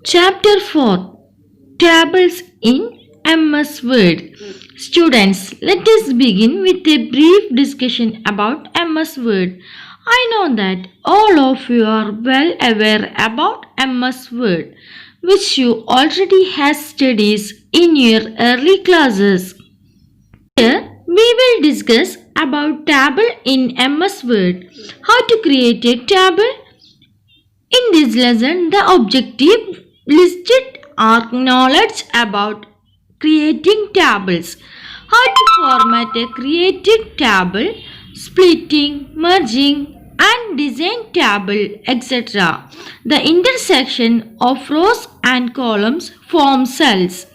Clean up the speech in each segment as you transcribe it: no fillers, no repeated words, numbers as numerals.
Chapter 4 Tables in MS Word. Students, let us begin with a brief discussion about MS Word. I know that all of you are well aware about MS Word, which you already have studied in your early classes. Here we will discuss about table in MS Word, how to create a table. In this lesson, the objective listed are knowledge about creating tables, how to format a created table, splitting, merging, and design table, etc. The intersection of rows and columns form cells.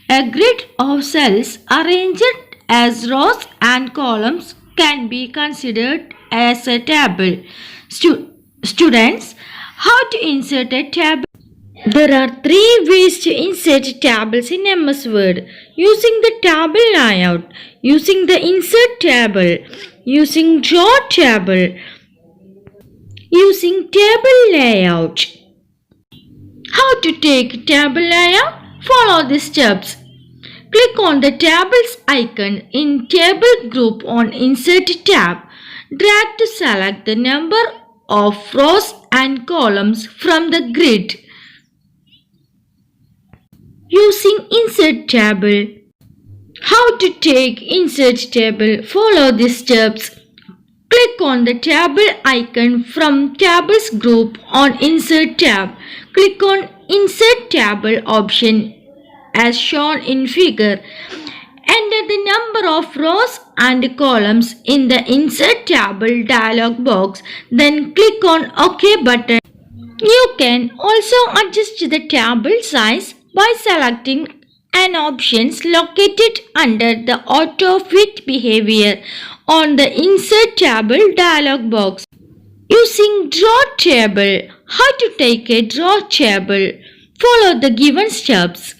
A grid of cells arranged as rows and columns can be considered as a table. Students, how to insert a table? There are three ways to insert tables in MS Word: using the table layout, using the insert table, using draw table, using table layout. How to take table layout? Follow the steps. Click on the tables icon in table group on insert tab. Drag to select the number of rows and columns from the grid. Using insert table. How to take insert table? Follow the steps. Click on the table icon from tables group on insert tab. Click on insert table option as shown in figure. Enter the number of rows and columns in the insert table dialog box. Then click on OK button. You can also adjust the table size by selecting an options located under the auto fit behavior on the insert table dialog box. Using draw table. How to take a draw table? Follow the given steps.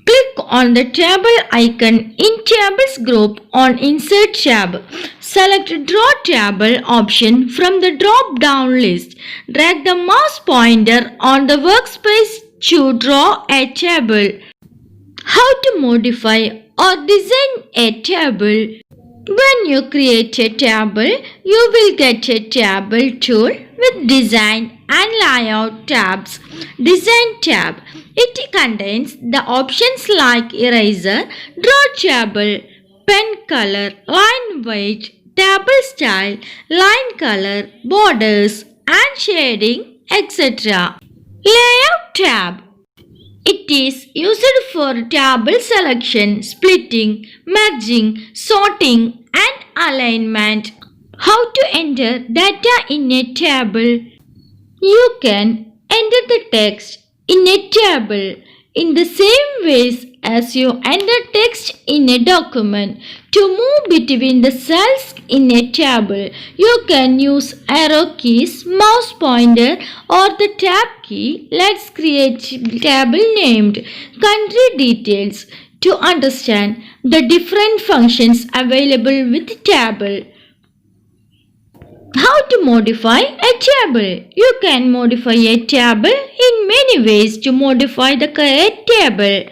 Click on the table icon in tables group on insert tab. Select draw table option from the drop down list. Drag the mouse pointer on the workspace to draw a table. How to modify or design a table? When you create a table, you will get a table tool with design and layout tabs. Design tab. It contains the options like eraser, draw table, pen color, line weight, table style, line color, borders and shading, etc. Layout tab. It is used for table selection, splitting, merging, sorting and alignment. How to enter data in a table? You can enter the text in a table in the same ways as you enter text in a document. To move between the cells in a table, you can use arrow keys, mouse pointer or the tab key. Let's create table named country details to understand the different functions available with table. How to modify a table? You can modify a table in many ways to modify the table.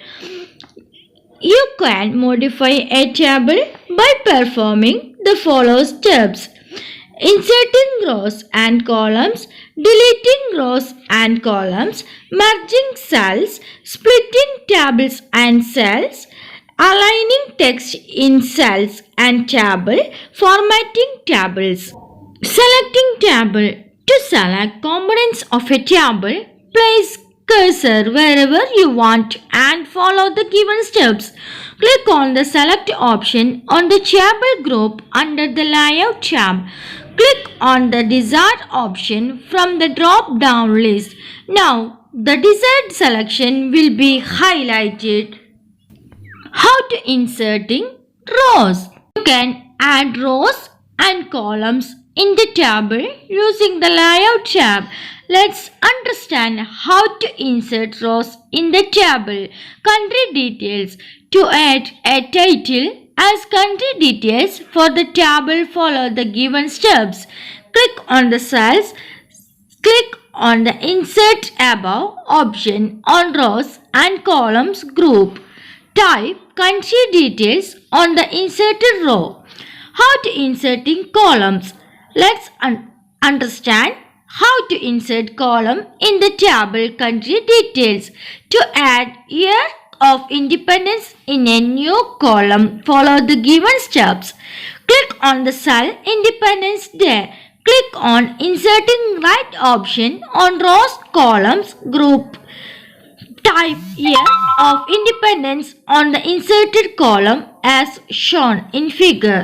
You can modify a table by performing the following steps: inserting rows and columns, deleting rows and columns, merging cells, splitting tables and cells, aligning text in cells and table, formatting tables. Selecting table. To select components of a table, place cursor wherever you want and follow the given steps. Click on the select option on the table group under the layout tab. Click on the desired option from the drop down list. Now the desired selection will be highlighted. How to inserting rows? You can add rows and columns in the table using the layout tab. Let's understand how to insert rows in the table. Country details. To add a title as country details for the table, follow the given steps. Click on the cells. Click on the Insert Above option on rows and columns group. Type country details on the inserted row. How to insert in columns. Let's understand how to insert column in the table country details. To add year of independence in a new column, follow the given steps. Click on the cell Independence Day. Click on Inserting Right option on rows columns group. Type year of independence on the inserted column as shown in figure.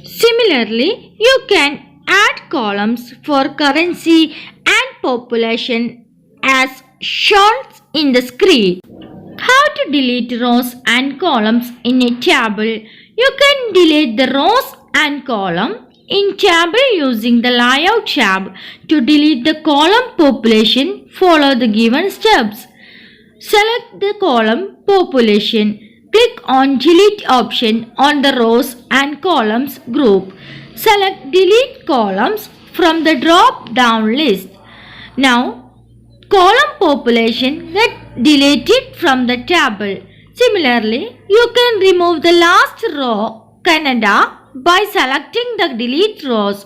Similarly, you can add columns for currency and population as shown in the screen. How to delete rows and columns in a table? You can delete the rows and column in table using the layout tab. To delete the column population, follow the given steps. Select the column population. Click on delete option on the rows and columns group. Select delete columns from the drop down list. Now column population get deleted from the table. Similarly, you can remove the last row Canada by selecting the delete rows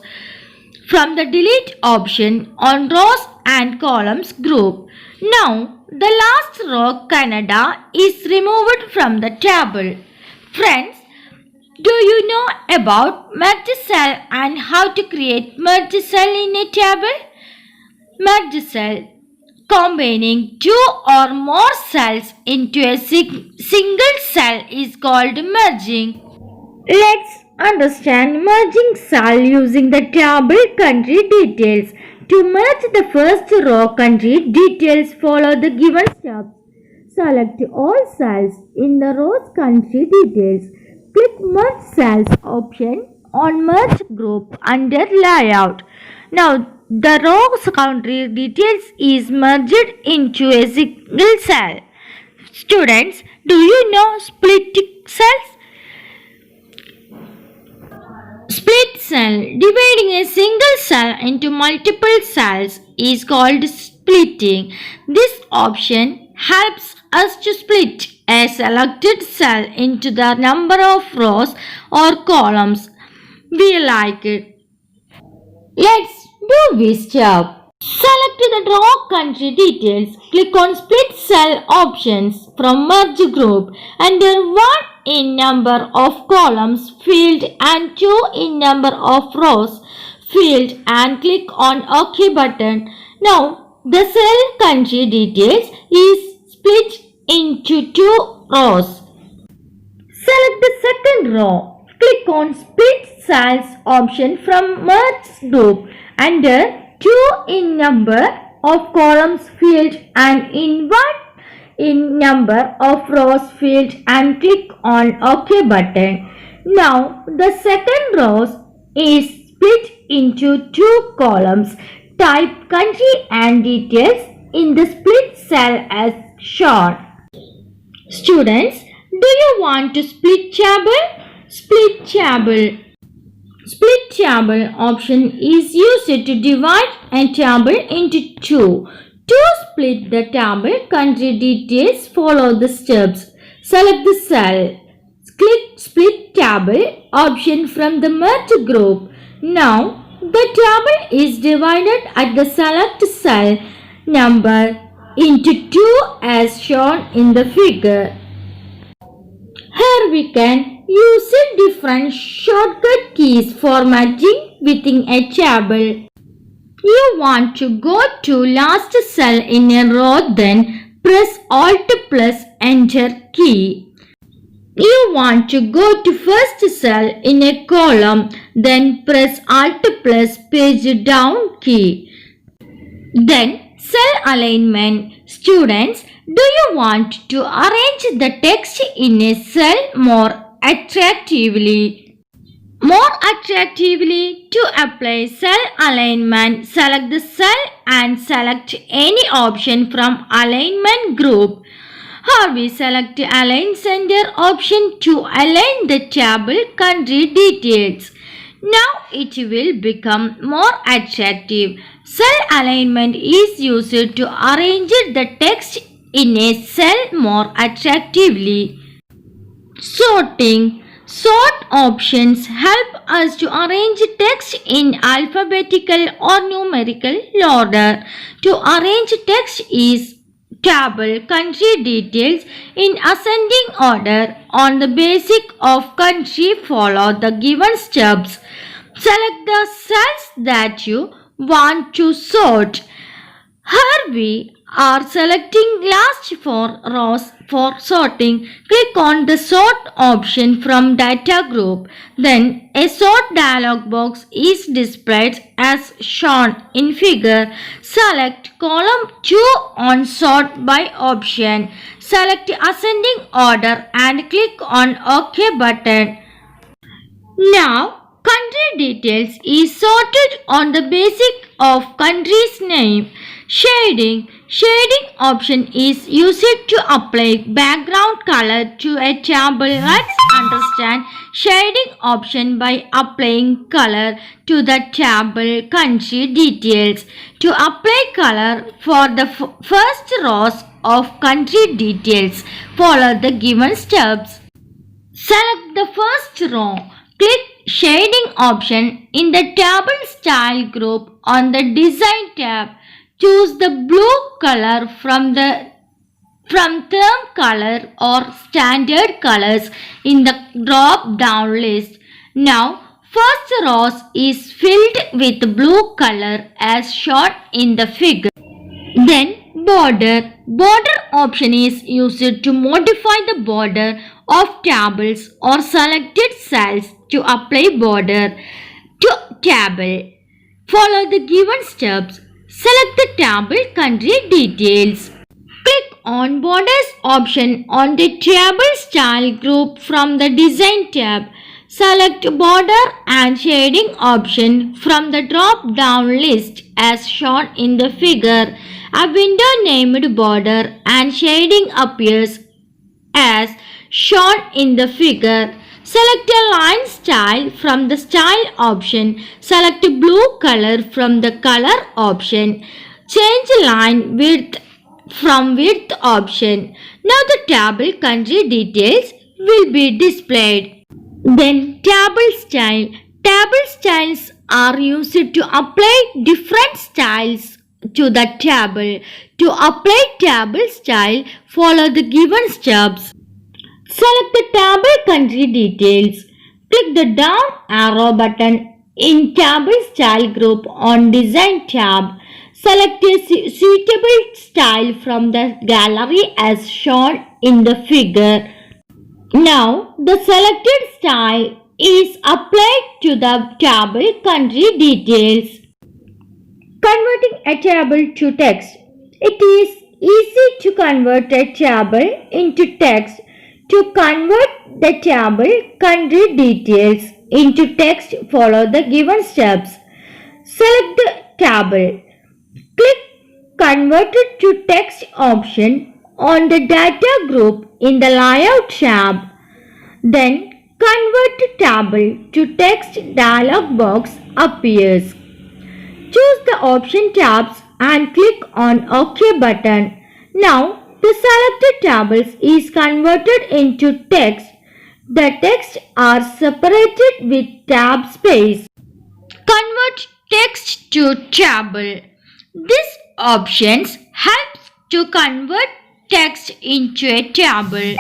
from the delete option on rows and columns group. Now the last row Canada is removed from the table. Friends, do you know about merge cell and how to create merge cell in a table? Merge cell, combining two or more cells into a single cell is called merging. Let's understand merging cell using the table country details. To merge the first row country details, follow the given steps. Select all cells in the rows country details. Click Merge Cells option on Merge Group under Layout. Now the rows country details is merged into a single cell. Students, do you know splitting cells? Split cell, dividing a single cell into multiple cells, is called splitting. This option helps us to split a selected cell into the number of rows or columns we like it. Let's do this job. Select the row country details. Click on Split Cell options from Merge Group. Enter 1 in number of columns field and 2 in number of rows field and click on OK button. Now the cell country details is split into 2 rows. Select the second row. Click on Split Cells option from Merge Group. Enter 2 in number of columns field and in 1 in number of rows field and click on OK button. Now the second row is split into 2 columns. Type country and details in the split cell as shown. Students, do you want to split table? Split table. Split table option is used to divide a table into 2. To split the table country details, follow the steps. Select the cell. Click Split Table option from the Merge Group. Now the table is divided at the select cell number into 2 as shown in the figure. Here we can use different shortcut keys formatting within a table. You want to go to last cell in a row, then press Alt plus Enter key. You want to go to first cell in a column, then press Alt plus Page Down key. Then cell alignment. Students, do you want to arrange the text in a cell more attractively? To apply cell alignment, select the cell and select any option from alignment group. Here we select Align Center option to align the table country details. Now it will become more attractive. Cell alignment is used to arrange the text in a cell more attractively. Sorting. Sort options help us to arrange text in alphabetical or numerical order. To arrange text is table country details in ascending order on the basis of country. Follow the given steps. Select the cells that you want to sort. Here we are selecting last four rows for sorting. Click on the sort option from data group. Then a sort dialog box is displayed as shown in figure. Select column 2 on sort by option. Select ascending order and click on OK button. Now country details is sorted on the basis of country's name. Shading. Shading option is used to apply background color to a table. Let's understand shading option by applying color to the table country details. To apply color for the first rows of country details, follow the given steps. Select the first row. Click shading option in the table style group on the design tab. Choose the blue color from theme color or standard colors in the drop down list. Now first row is filled with blue color as shown in the figure. Then border. Border option is used to modify the border of tables or selected cells to apply border to table. Follow the given steps. Select the table country details. Click on borders option on the table style group from the design tab. Select border and shading option from the drop down list as shown in the figure. A window named border and shading appears as shown in the figure. Select a line style from the style option. Select blue color from the color option. Change line width from width option. Now the table country details will be displayed. Then table style. Table styles are used to apply different styles to the table. To apply table style, follow the given steps. Select the table country details. Click the down arrow button in table style group on design tab. Select a suitable style from the gallery as shown in the figure. Now the selected style is applied to the table country details. Converting a table to text. It is easy to convert a table into text. To convert the table country details into text, follow the given steps. Select the table. Click Converted to Text option on the data group in the layout tab. Then Convert Table to Text dialog box appears. Choose the option tabs and click on OK button. Now the selected tables is converted into text. The text are separated with tab space. Convert text to table. This options helps to convert text into a table.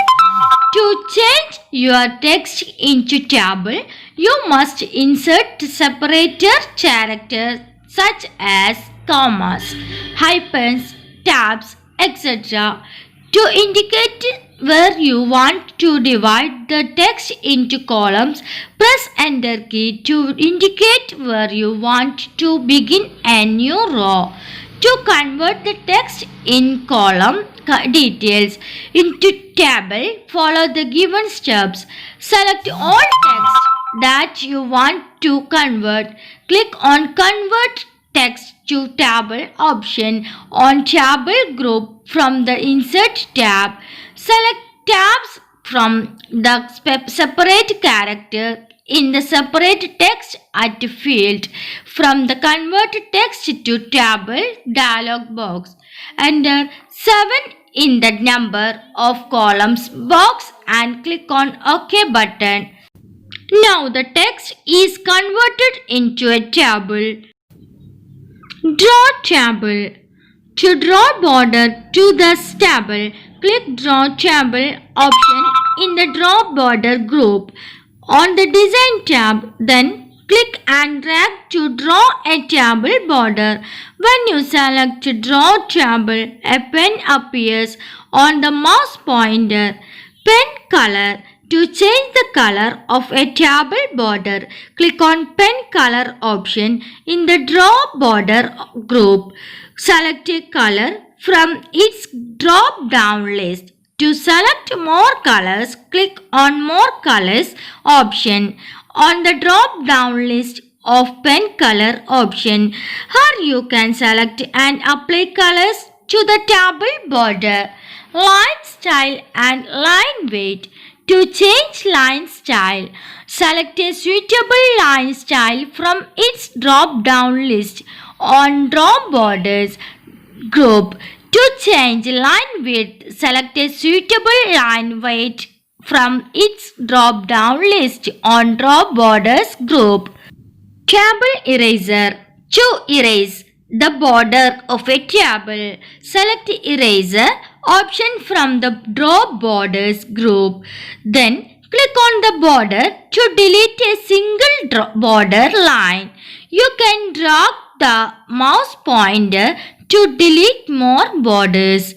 To change your text into table, you must insert separator characters such as commas, hyphens, tabs, etc. To indicate where you want to divide the text into columns, press Enter key to indicate where you want to begin a new row. To convert the text in column details into table, follow the given steps. Select all text that you want to convert. Click on Convert Text to Table option on Table group from the Insert tab. Select tabs from the separate character in the separate text at field from the convert text to table dialog box. Enter 7 in the number of columns box and click on OK button. Now the text is converted into a table. Draw table. To draw border to this table, click Draw Table option in the Draw Border group. On the Design tab, then click and drag to draw a table border. When you select Draw Table, a pen appears on the mouse pointer. Pen color. To change the color of a table border, click on Pen Color option in the Draw Border group. Select a color from its drop-down list. To select more colors, click on More Colors option on the drop-down list of Pen Color option. Here you can select and apply colors to the table border. Line style and line weight. To change line style, select a suitable line style from its drop-down list on Draw Borders group. To change line width, select a suitable line weight from its drop-down list on Draw Borders group. Table eraser. To erase the border of a table, select Eraser option from the Draw Borders group. Then click on the border to delete a single border line. You can drag the mouse pointer to delete more borders.